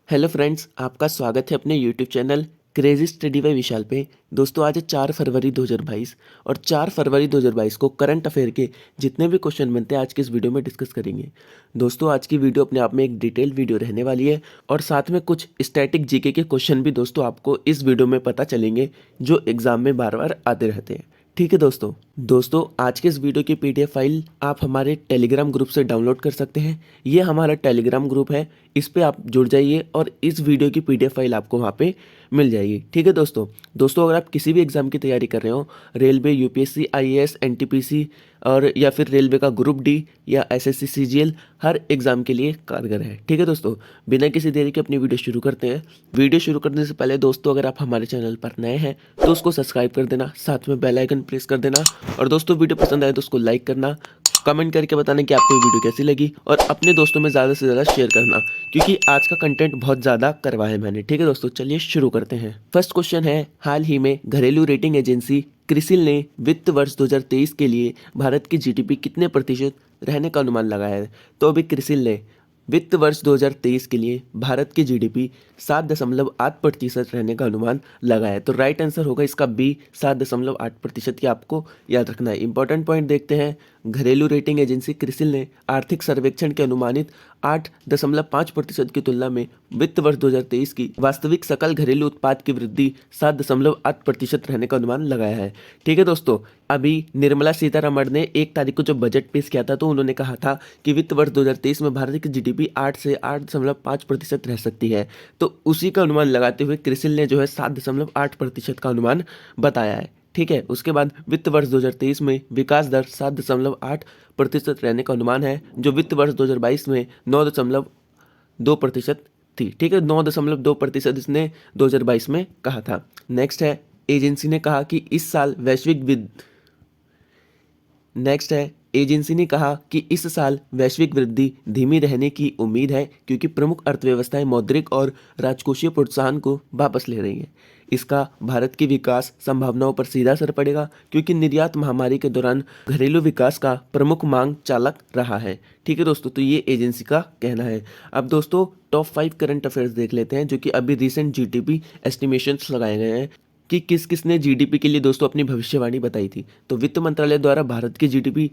Hello friends, आपका स्वागत है अपने YouTube channel crazy study by Vishal पे। दोस्तों, आज है 4 फरवरी 2022 और 4 फरवरी 2022 को करंट अफेयर के जितने भी क्वेश्चन बनते हैं आज के इस वीडियो में डिस्कस करेंगे। दोस्तों, आज की वीडियो अपने आप में एक डिटेल वीडियो रहने वाली है और साथ में कुछ स्टैटिक जीके के क्वेश्चन भी दोस्तों आपको इस वीडियो में पता चलेंगे जो एग्जाम में बार बार आते रहते हैं। ठीक है दोस्तों, आज के इस वीडियो की पीडीएफ फाइल आप हमारे टेलीग्राम ग्रुप से डाउनलोड कर सकते हैं। ये हमारा टेलीग्राम ग्रुप है, इस पे आप जुड़ जाइए और इस वीडियो की पीडीएफ फाइल आपको वहाँ पे मिल जाएगी। ठीक है दोस्तों, अगर आप किसी भी एग्जाम की तैयारी कर रहे हो, रेलवे, यूपीएससी, आईएएस, एनटीपीसी और या फिर रेलवे का ग्रुप डी या एसएससी, सीजीएल, हर एग्जाम के लिए कारगर है। ठीक है दोस्तों, बिना किसी देरी के अपनी वीडियो शुरू करते हैं। वीडियो शुरू करने से पहले दोस्तों, अगर आप हमारे चैनल पर नए हैं तो उसको सब्सक्राइब कर देना, साथ में बेल आइकन प्रेस कर देना और दोस्तों वीडियो पसंद आए तो उसको लाइक करना, कमेंट करके बताना कि आपको ये वीडियो कैसी लगी और अपने दोस्तों में ज़्यादा से ज़्यादा शेयर करना, क्योंकि आज का कंटेंट बहुत ज़्यादा करवा है मैंने। ठीक है दोस्तों, चलिए शुरू करते हैं। फर्स्ट क्वेश्चन है, हाल ही में घरेलू रेटिंग एजेंसी क्रिसिल ने वित्त वर्ष 2023 के लिए भारत की जीडीपी कितने प्रतिशत रहने का अनुमान लगाया है। तो अभी क्रिसिल ने वित्त वर्ष 2023 के लिए भारत की जीडीपी 7.8% रहने का अनुमान लगाया है। तो राइट आंसर होगा इसका बी, 7.8%। की आपको याद रखना है। इंपॉर्टेंट पॉइंट देखते हैं। घरेलू रेटिंग एजेंसी क्रिसिल ने आर्थिक सर्वेक्षण के अनुमानित 8.5% की तुलना में वित्त वर्ष 2023 की वास्तविक सकल घरेलू उत्पाद की वृद्धि 7.8% रहने का अनुमान लगाया है। ठीक है दोस्तों, अभी निर्मला सीतारमण ने 1 तारीख को जो बजट पेश किया था तो उन्होंने कहा था कि वित्त वर्ष 2023 में भारत की जीडीपी 8 से 8.5% रह सकती है। तो उसी का अनुमान लगाते हुए क्रिसिल ने जो है 7.8% का अनुमान बताया है। ठीक है, उसके बाद वित्त वर्ष 2023 में विकास दर 7.8% रहने का अनुमान है, जो वित्त वर्ष 2022 में 9.2% थी। ठीक है, 9.2% इसने 2022 में कहा था। नेक्स्ट है, एजेंसी ने कहा कि इस साल वैश्विक वृद्धि धीमी रहने की उम्मीद है, क्योंकि प्रमुख अर्थव्यवस्थाएं मौद्रिक और राजकोषीय प्रोत्साहन को वापस ले रही हैं। इसका भारत की विकास संभावनाओं पर सीधा असर पड़ेगा, क्योंकि निर्यात महामारी के दौरान घरेलू विकास का प्रमुख मांग चालक रहा है। ठीक है दोस्तों, तो ये एजेंसी का कहना है। अब दोस्तों, टॉप 5 करंट अफेयर्स देख लेते हैं जो कि अभी रिसेंट जीडीपी एस्टिमेशंस लगाए गए हैं कि किस किस ने जीडीपी के लिए दोस्तों अपनी भविष्यवाणी बताई थी। तो वित्त मंत्रालय द्वारा भारत की जीडीपी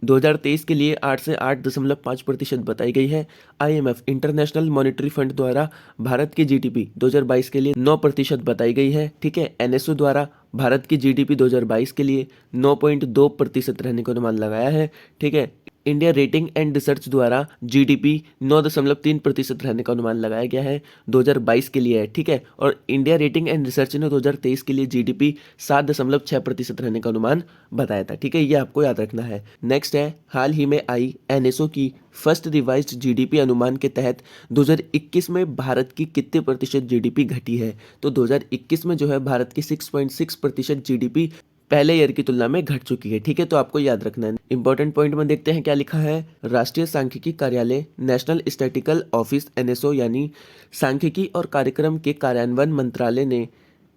2023 के लिए 8 से 8.5% बताई गई है। आईएमएफ इंटरनेशनल मॉनेटरी फंड द्वारा भारत की जीडीपी 2022 के लिए 9% बताई गई है। ठीक है, एनएसओ द्वारा भारत की जीडीपी 2022 के लिए 9.2% रहने का अनुमान लगाया है। ठीक है, इंडिया रेटिंग एंड रिसर्च द्वारा जीडीपी 9.3% रहने का अनुमान लगाया गया है 2022 के लिए है। ठीक है, और इंडिया रेटिंग एंड रिसर्च ने 2023 के लिए जीडीपी 7.6% रहने का अनुमान बताया था। ठीक है, ये आपको याद रखना है। नेक्स्ट है, हाल ही में आई एनएसओ की फर्स्ट रिवाइज्ड जीडीपी अनुमान के तहत 2021 में भारत की कितने प्रतिशत जीडीपी घटी है। तो 2021 में जो है भारत की 6.6% जीडीपी पहले ईयर की तुलना में घट चुकी है। ठीक है, तो आपको याद रखना है। इंपॉर्टेंट पॉइंट में देखते हैं क्या लिखा है। राष्ट्रीय सांख्यिकी कार्यालय नेशनल स्टैटिस्टिकल ऑफिस एनएसओ यानी सांख्यिकी और कार्यक्रम के कार्यान्वयन मंत्रालय ने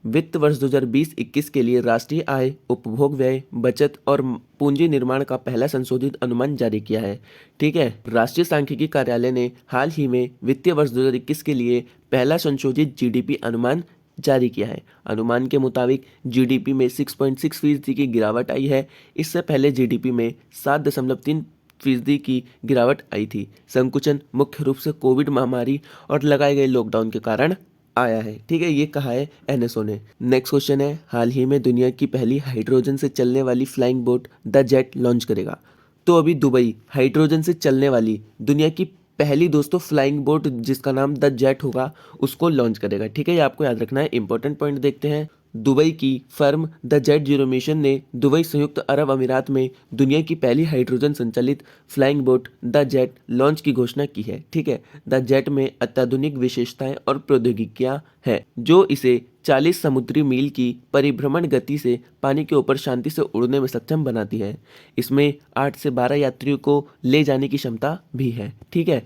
वित्त वर्ष 2020-21 के लिए राष्ट्रीय आय, उपभोग व्यय, बचत और पूंजी निर्माण का पहला संशोधित अनुमान जारी किया है। ठीक है, राष्ट्रीय सांख्यिकी कार्यालय ने हाल ही में वित्तीय वर्ष 2021 के लिए पहला संशोधित जीडीपी अनुमान जारी किया है। अनुमान के मुताबिक जीडीपी में 6.6% की गिरावट आई है। इससे पहले जीडीपी में 7.3% की गिरावट आई थी। संकुचन मुख्य रूप से कोविड महामारी और लगाए गए लॉकडाउन के कारण आया है। ठीक है, ये कहा है एनएसओ ने। नेक्स्ट क्वेश्चन है, हाल ही में दुनिया की पहली हाइड्रोजन से चलने वाली flying boat the jet launch करेगा। तो अभी दुबई हाइड्रोजन से चलने वाली दुनिया की पहली दोस्तों फ्लाइंग बोट जिसका नाम द जेट होगा उसको लॉन्च करेगा। ठीक है, ये आपको याद रखना है। इंपॉर्टेंट पॉइंट देखते हैं। दुबई की firm the jet zero mission ने दुबई संयुक्त अरब अमीरात में दुनिया की पहली हाइड्रोजन संचालित flying boat the jet launch की घोषणा की है। ठीक है, द जेट में अत्याधुनिक विशेषताएं और प्रौद्योगिकियां हैं जो इसे 40 समुद्री मील की परिभ्रमण गति से पानी के ऊपर शांति से उड़ने में सक्षम बनाती है। इसमें 8 से 12 यात्रियों को ले जाने की क्षमता भी है। ठीक है,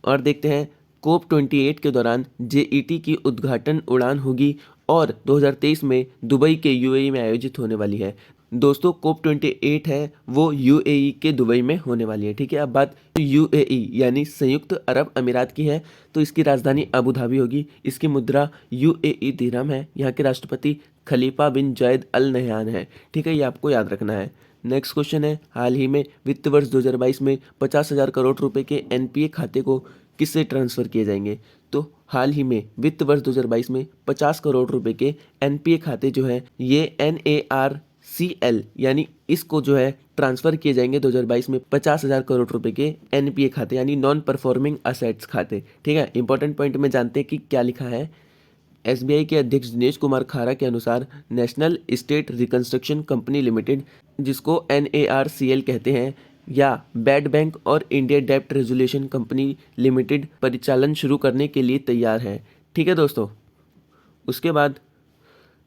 और देखते हैं, कोप 28 के दौरान जेईटी की उद्घाटन उड़ान होगी और 2023 में दुबई के यूएई में आयोजित होने वाली है। दोस्तों कोप 28 है वो यूएई के दुबई में होने वाली है। ठीक है, अब बात यूएई यानी संयुक्त अरब अमीरात की है, तो इसकी राजधानी अबू धाबी होगी। इसकी मुद्रा यूएई दिरहम है। यहाँ के राष्ट्रपति खलीफा बिन जायद अल नहयान है। ठीक है, ये आपको याद रखना है। नेक्स्ट क्वेश्चन है, हाल ही में वित्त वर्ष 2022 में 50,000 करोड़ रुपए के एनपीए खाते को किससे ट्रांसफर किए जाएंगे? तो हाल ही में वित्त वर्ष 2022 में 50 करोड़ रुपए के एनपीए खाते जो है ये NARCL यानी इसको जो है ट्रांसफर किए जाएंगे 2022 में 50,000 करोड़ रुपए के एनपीए खाते यानी नॉन परफॉर्मिंग असेट्स खाते। ठीक है, इंपॉर्टेंट पॉइंट में जानते हैं कि क्या लिखा है। एसबीआई के अध्यक्ष दिनेश कुमार खारा के अनुसार national state reconstruction company limited, जिसको NARCL कहते हैं, या बैड बैंक और इंडिया डेब्ट रेजुलेशन कंपनी लिमिटेड परिचालन शुरू करने के लिए तैयार है। ठीक है दोस्तों, उसके बाद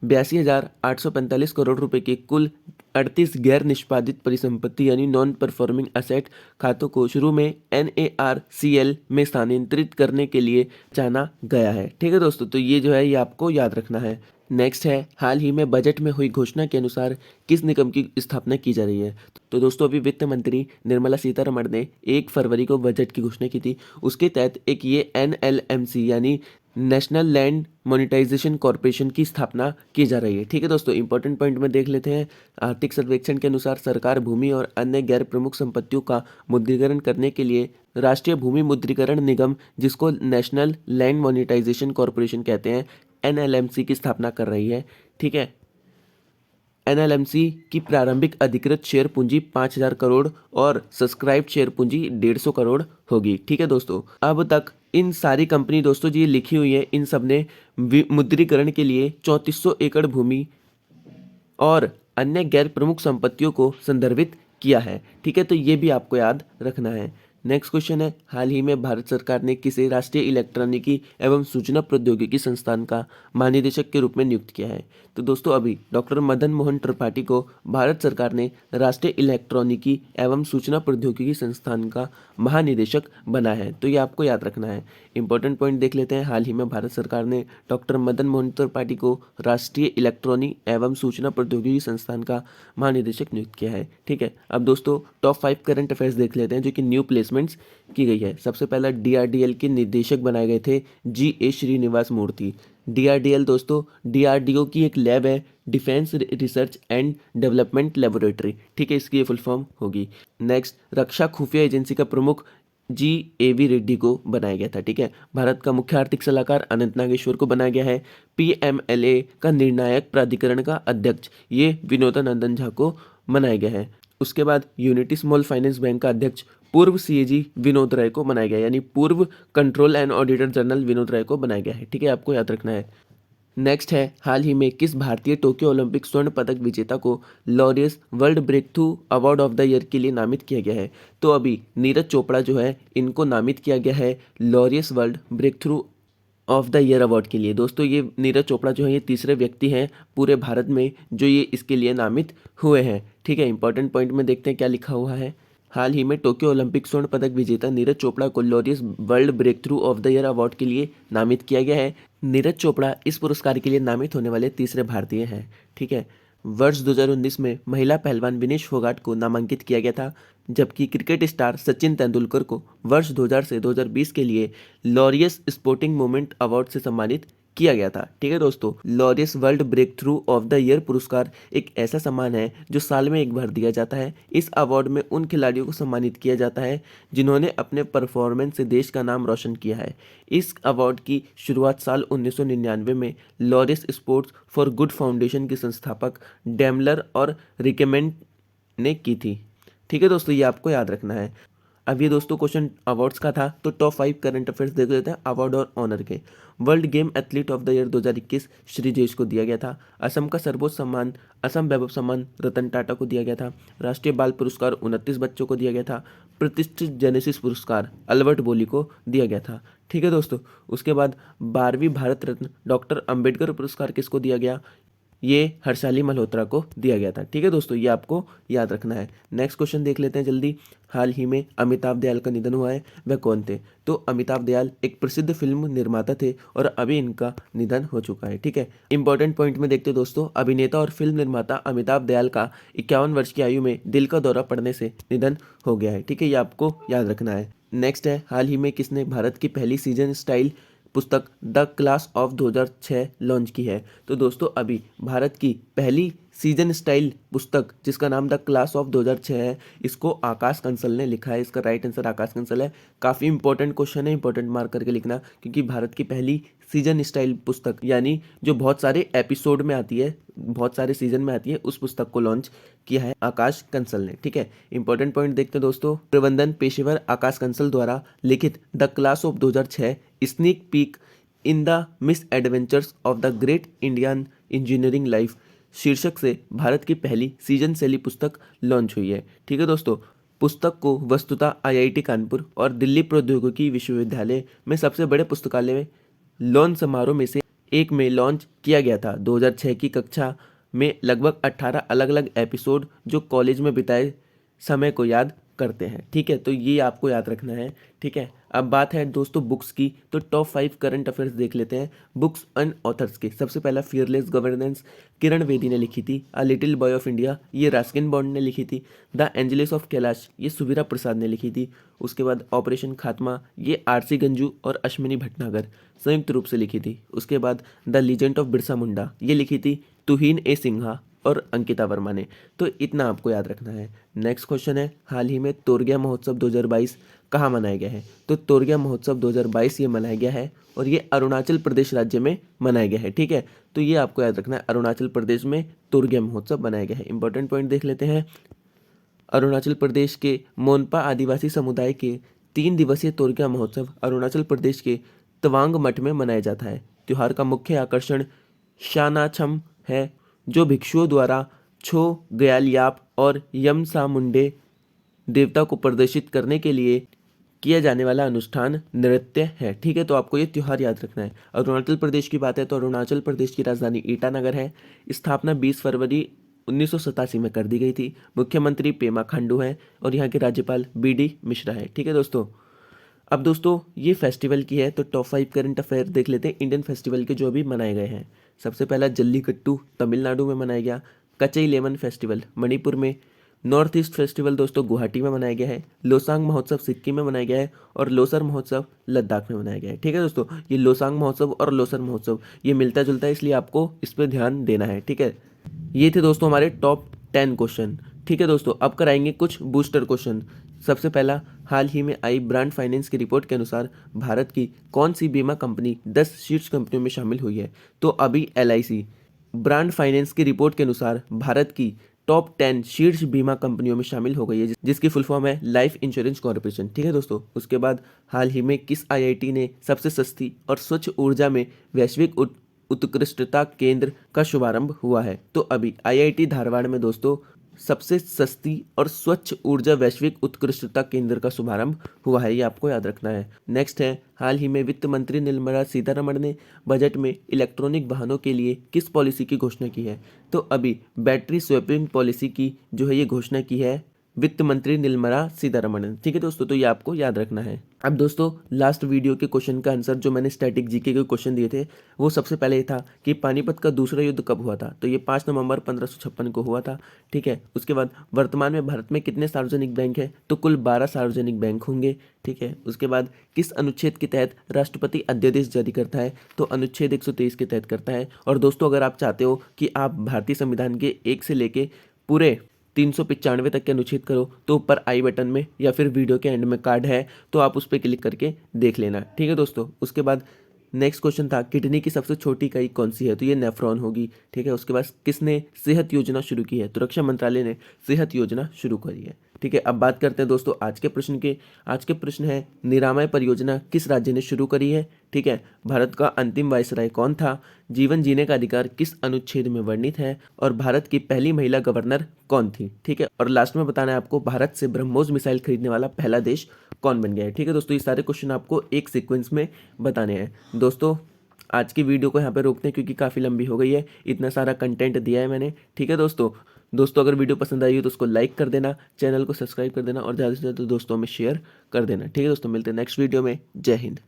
82,845 करोड़ रुपए के कुल 38 गैर निष्पादित परिसंपत्ति यानी नॉन परफॉर्मिंग असेट खातों को शुरू में NARCL में स्थानांतरित करने के लिए जाना गया है। ठीक है दोस्तों, तो ये जो है ये आपको याद रखना है। नेक्स्ट है, हाल ही में बजट में हुई घोषणा के अनुसार किस निगम की स्थापना की जा रही है? तो दोस्तों अभी वित्त मंत्री निर्मला सीतारमण ने 1 फरवरी को बजट की घोषणा की थी। उसके तहत एक ये NLMC यानी नेशनल लैंड मोनेटाइजेशन कॉरपोरेशन की स्थापना की जा रही है। ठीक है दोस्तों, इंपॉर्टेंट पॉइंट में देख लेते हैं। आर्थिक सर्वेक्षण के अनुसार सरकार भूमि और अन्य गैर प्रमुख संपत्तियों का मुद्रीकरण करने के लिए राष्ट्रीय भूमि मुद्रीकरण निगम, जिसको नेशनल लैंड मोनेटाइजेशन कॉरपोरेशन कहते हैं, NLMC की स्थापना कर रही है। ठीक है, NLMC की प्रारंभिक अधिकृत शेयर पूंजी 5,000 करोड़ और सब्सक्राइब्ड शेयर पूंजी 150 करोड़ होगी। ठीक है दोस्तों, अब तक इन सारी कंपनी दोस्तों जी लिखी हुई है, इन सब ने मुद्रीकरण के लिए 3400 एकड़ भूमि और अन्य गैर प्रमुख संपत्तियों को संदर्भित किया है। ठीक है, तो ये भी आपको याद रखना है। नेक्स्ट क्वेश्चन है, हाल ही में भारत सरकार ने किसे राष्ट्रीय इलेक्ट्रॉनिकी एवं सूचना प्रौद्योगिकी संस्थान का महानिदेशक के रूप में नियुक्त किया है? तो दोस्तों अभी डॉक्टर मदन मोहन त्रिपाठी को भारत सरकार ने राष्ट्रीय इलेक्ट्रॉनिकी एवं सूचना प्रौद्योगिकी संस्थान का महानिदेशक बना है, तो ये आपको याद रखना है। इंपॉर्टेंट पॉइंट देख लेते हैं। हाल ही में भारत सरकार ने डॉक्टर मदन मोहन त्रिपाठी को राष्ट्रीय इलेक्ट्रॉनिक एवं सूचना प्रौद्योगिकी संस्थान का महानिदेशक नियुक्त किया है। ठीक है, अब दोस्तों टॉप 5 करंट अफेयर्स देख लेते हैं जो कि न्यू प्लेसमेंट्स की गई है। सबसे पहला DRDL के निदेशक बनाए गए थे GA श्रीनिवास मूर्ति। DRDL दोस्तों DRDO की एक लैब है, defence research and development laboratory. ठीक है, इसकी ये फुल फॉर्म होगी। नेक्स्ट, रक्षा खुफिया एजेंसी का प्रमुख GAV रेड्डी को बनाया गया था। ठीक है, भारत का मुख्य आर्थिक सलाहकार अनंत नागेश्वर को बनाया गया है। PMLA का निर्णायक प्राधिकरण का अध्यक्ष ये विनोदानंदन झा को बनाया गया है। उसके बाद यूनिटी स्मॉल फाइनेंस बैंक का अध्यक्ष पूर्व CAG विनोद राय को बनाया गया, यानी पूर्व control and auditor general Vinod Rai को बनाया गया है। ठीक है, आपको याद रखना है। नेक्स्ट है, हाल ही में किस भारतीय टोक्यो ओलंपिक स्वर्ण पदक विजेता को Laureus world breakthrough award of the year के लिए नामित किया गया है? तो अभी नीरज चोपड़ा जो है इनको नामित किया गया है Laureus world breakthrough of the year award के लिए। दोस्तों ये नीरज चोपड़ा जो है ये तीसरे व्यक्ति हैं पूरे भारत में जो ये इसके लिए नामित हुए हैं। ठीक है, इंपॉर्टेंट पॉइंट में देखते हैं क्या लिखा हुआ है। हाल ही में टोक्यो ओलंपिक स्वर्ण पदक विजेता नीरज चोपड़ा को Laureus world breakthrough of the year award के लिए नामित किया गया है। नीरज चोपड़ा इस पुरस्कार के लिए नामित होने वाले तीसरे भारतीय हैं। ठीक है, वर्ष 2019 में महिला पहलवान विनेश फोगाट को नामांकित किया गया था, जबकि क्रिकेट स्टार सचिन तेंदुलकर को वर्ष 2000 से 2020 के लिए लॉरियस स्पोर्टिंग मोमेंट अवार्ड से सम्मानित किया गया था। ठीक है दोस्तों, Laureus world breakthrough of the year पुरस्कार एक ऐसा सम्मान है जो साल में एक बार दिया जाता है। इस अवार्ड में उन खिलाड़ियों को सम्मानित किया जाता है जिन्होंने अपने परफॉर्मेंस से देश का नाम रोशन किया है। इस अवार्ड की शुरुआत साल 1999 में Laureus sports for good foundation के संस्थापक डेमलर और रिकेमेंड ने की थी। ठीक है दोस्तों, ये आपको याद रखना है। अब ये दोस्तों क्वेश्चन अवार्ड्स का था, तो टॉप 5 करंट अफेयर्स देख लेते हैं अवार्ड और ऑनर के। World game athlete of the year 2021 Sreejesh को दिया गया था। असम का सर्वोच्च सम्मान असम वैभव सम्मान रतन टाटा को दिया गया था। राष्ट्रीय बाल पुरस्कार 29 बच्चों को दिया गया था। प्रतिष्ठित जेनेसिस पुरस्कार अल्बर्ट बोली को दिया गया था। ठीक है दोस्तों, उसके बाद 12वीं भारत रत्न डॉक्टर अंबेडकर पुरस्कार किसको दिया गया? ये हर्षाली मल्होत्रा को दिया गया था। ठीक है दोस्तों, ये आपको याद रखना है। नेक्स्ट क्वेश्चन देख लेते हैं जल्दी। हाल ही में अमिताभ दयाल का निधन हुआ है, वह कौन थे? तो अमिताभ दयाल एक प्रसिद्ध फिल्म निर्माता थे और अभी इनका निधन हो चुका है। ठीक है, इंपॉर्टेंट पॉइंट में देखते हैं दोस्तों, अभिनेता और फिल्म निर्माता अमिताभ दयाल का 51 वर्ष की आयु में दिल का दौरा पड़ने से निधन हो गया है। ठीक है, ये आपको याद रखना है। नेक्स्ट है, हाल ही में किसने भारत की पहली सीजन स्टाइल पुस्तक द क्लास ऑफ 2006 लॉन्च की है? तो दोस्तों अभी भारत की पहली सीजन स्टाइल पुस्तक जिसका नाम द क्लास ऑफ 2006 है, इसको आकाश कंसल ने लिखा है। इसका राइट आंसर आकाश कंसल है। काफ़ी इंपॉर्टेंट क्वेश्चन है, इंपॉर्टेंट मार्क करके लिखना, क्योंकि भारत की पहली सीजन स्टाइल पुस्तक यानी जो बहुत सारे एपिसोड में आती है, बहुत सारे सीजन में आती है, उस पुस्तक को लॉन्च किया है आकाश कंसल ने। ठीक है, इंपॉर्टेंट पॉइंट देखते हैं दोस्तों, प्रबंधन पेशेवर आकाश कंसल द्वारा लिखित the class of 2006 sneak peak in the miss adventures of the great Indian engineering life शीर्षक से भारत की पहली सीजन शैली पुस्तक लॉन्च हुई है। ठीक है दोस्तों, पुस्तक को वस्तुतः आईआईटी कानपुर और दिल्ली प्रौद्योगिकी विश्वविद्यालय में सबसे बड़े पुस्तकालय में लॉन्च समारोह में से एक में लॉन्च किया गया था। 2006 की कक्षा में लगभग 18 अलग अलग एपिसोड जो कॉलेज में बिताए समय को याद करते हैं। ठीक है, तो ये आपको याद रखना है। ठीक है, अब बात है दोस्तों बुक्स की, तो टॉप 5 करंट अफेयर्स देख लेते हैं बुक्स एंड ऑथर्स के। सबसे पहला फियरलेस गवर्नेंस, किरण बेदी ने लिखी थी। A little boy of India, ये रस्किन बॉन्ड ने लिखी थी। द एंजलिस ऑफ कैलाश, ये सुवीरा प्रसाद ने लिखी थी। उसके बाद ऑपरेशन खात्मा, ये आरसी गंजू और अश्विनी भटनागर संयुक्त रूप से लिखी थी। उसके बाद the legend of Birsa Munda, ये लिखी थी तुहीन ए सिन्हा और अंकिता वर्मा ने। तो इतना आपको याद रखना है। नेक्स्ट क्वेश्चन है, हाल ही में तोरगिया महोत्सव 2022 कहाँ मनाया गया है? तो तोरगिया महोत्सव 2022 ये मनाया गया है और ये अरुणाचल प्रदेश राज्य में मनाया गया है। ठीक है, तो ये आपको याद रखना है, अरुणाचल प्रदेश में तोरगिया महोत्सव मनाया गया है। इंपॉर्टेंट पॉइंट देख लेते हैं, अरुणाचल प्रदेश के मोनपा आदिवासी समुदाय के 3 दिवसीय तोरगिया महोत्सव अरुणाचल प्रदेश के तवांग मठ में मनाया जाता है। त्योहार का मुख्य आकर्षण शानाछम है, जो भिक्षुओं द्वारा छो गयालियाप और यमसामुंडे देवता को प्रदर्शित करने के लिए किया जाने वाला अनुष्ठान नृत्य है। ठीक है, तो आपको ये त्यौहार याद रखना है। अरुणाचल प्रदेश की बात है तो अरुणाचल प्रदेश की राजधानी ईटानगर है। स्थापना 20 फरवरी 1987 में कर दी गई थी। मुख्यमंत्री पेमा खांडू हैं और यहाँ के राज्यपाल बीडी मिश्रा है। ठीक है दोस्तों, अब दोस्तों ये फेस्टिवल की है, तो टॉप 5 करंट अफेयर देख लेते हैं इंडियन फेस्टिवल के जो भी मनाए गए हैं। सबसे पहला जल्लीकट्टू तमिलनाडु में मनाया गया। कचई लेमन फेस्टिवल मणिपुर में। नॉर्थ ईस्ट फेस्टिवल दोस्तों गुवाहाटी में मनाया गया है। लोसांग महोत्सव सिक्किम में मनाया गया है और लोसर महोत्सव लद्दाख में मनाया गया है। ठीक है दोस्तों, ये लोसांग महोत्सव और लोसर महोत्सव ये मिलता जुलता है, इसलिए आपको इस पर ध्यान देना है। ठीक है, ये थे दोस्तों हमारे टॉप 10 क्वेश्चन। ठीक है दोस्तों, अब कराएंगे कुछ बूस्टर क्वेश्चन। सबसे पहला, हाल ही में आई ब्रांड फाइनेंस की रिपोर्ट के अनुसार भारत की कौन सी बीमा कंपनी 10 शीर्ष कंपनियों में शामिल हुई है? तो अभी LIC ब्रांड फाइनेंस की रिपोर्ट के अनुसार भारत की टॉप 10 शीर्ष बीमा कंपनियों में शामिल हो गई है, जिसकी फुल फॉर्म है लाइफ इंश्योरेंस कॉर्पोरेशन। ठीक है दोस्तों, उसके बाद हाल ही में किस IIT ने सबसे सस्ती और स्वच्छ ऊर्जा में वैश्विक उत्कृष्टता केंद्र का शुभारंभ हुआ है? तो अभी IIT धारवाड़ में दोस्तों सबसे सस्ती और स्वच्छ ऊर्जा वैश्विक उत्कृष्टता केंद्र का शुभारंभ हुआ है, ये आपको याद रखना है। नेक्स्ट है, हाल ही में वित्त मंत्री निर्मला सीतारमण ने बजट में इलेक्ट्रॉनिक वाहनों के लिए किस पॉलिसी की घोषणा की है? तो अभी बैटरी स्वैपिंग पॉलिसी की जो है ये घोषणा की है वित्त मंत्री निर्मला सीतारमण ने। ठीक है दोस्तों, तो ये आपको याद रखना है। अब दोस्तों लास्ट वीडियो के क्वेश्चन का आंसर जो मैंने स्टैटिक जीके के क्वेश्चन दिए थे, वो सबसे पहले ये था कि पानीपत का दूसरा युद्ध कब हुआ था? तो ये 5 नवंबर 1556 को हुआ था। ठीक है, उसके बाद वर्तमान में भारत में कितने सार्वजनिक बैंक है? तो कुल 12 सार्वजनिक बैंक होंगे। ठीक है, उसके बाद किस अनुच्छेद के तहत राष्ट्रपति अध्यादेश जारी करता है? तो अनुच्छेद 123 के तहत करता है। और दोस्तों अगर आप चाहते हो कि आप भारतीय संविधान के 1 से लेके पूरे 395 तक के अनुच्छेद करो, तो ऊपर आई बटन में या फिर वीडियो के एंड में कार्ड है, तो आप उस पर क्लिक करके देख लेना। ठीक है दोस्तों, उसके बाद नेक्स्ट क्वेश्चन था किडनी की सबसे छोटी इकाई कौन सी है? तो ये नेफ्रॉन होगी। ठीक है, उसके बाद किसने सेहत योजना शुरू की है? तो रक्षा मंत्रालय ने सेहत योजना शुरू करी है। ठीक है, अब बात करते हैं दोस्तों आज के प्रश्न के। आज के प्रश्न है निरामय परियोजना किस राज्य ने शुरू करी है? ठीक है, भारत का अंतिम वायसराय कौन था? जीवन जीने का अधिकार किस अनुच्छेद में वर्णित है? और भारत की पहली महिला गवर्नर कौन थी? ठीक है, और लास्ट में बताना है आपको भारत से ब्रह्मोस मिसाइल खरीदने वाला पहला देश कौन बन गया है? ठीक है दोस्तों, ये सारे क्वेश्चन आपको एक सीक्वेंस में बताने हैं। दोस्तों आज की वीडियो को यहाँ पे रोकते हैं क्योंकि काफ़ी लंबी हो गई है, इतना सारा कंटेंट दिया है मैंने। ठीक है दोस्तों अगर वीडियो पसंद आई हो तो उसको लाइक कर देना, चैनल को सब्सक्राइब कर देना और ज़्यादा से ज़्यादा दोस्तों में शेयर कर देना। ठीक है दोस्तों, मिलते हैं नेक्स्ट वीडियो में। जय हिंद।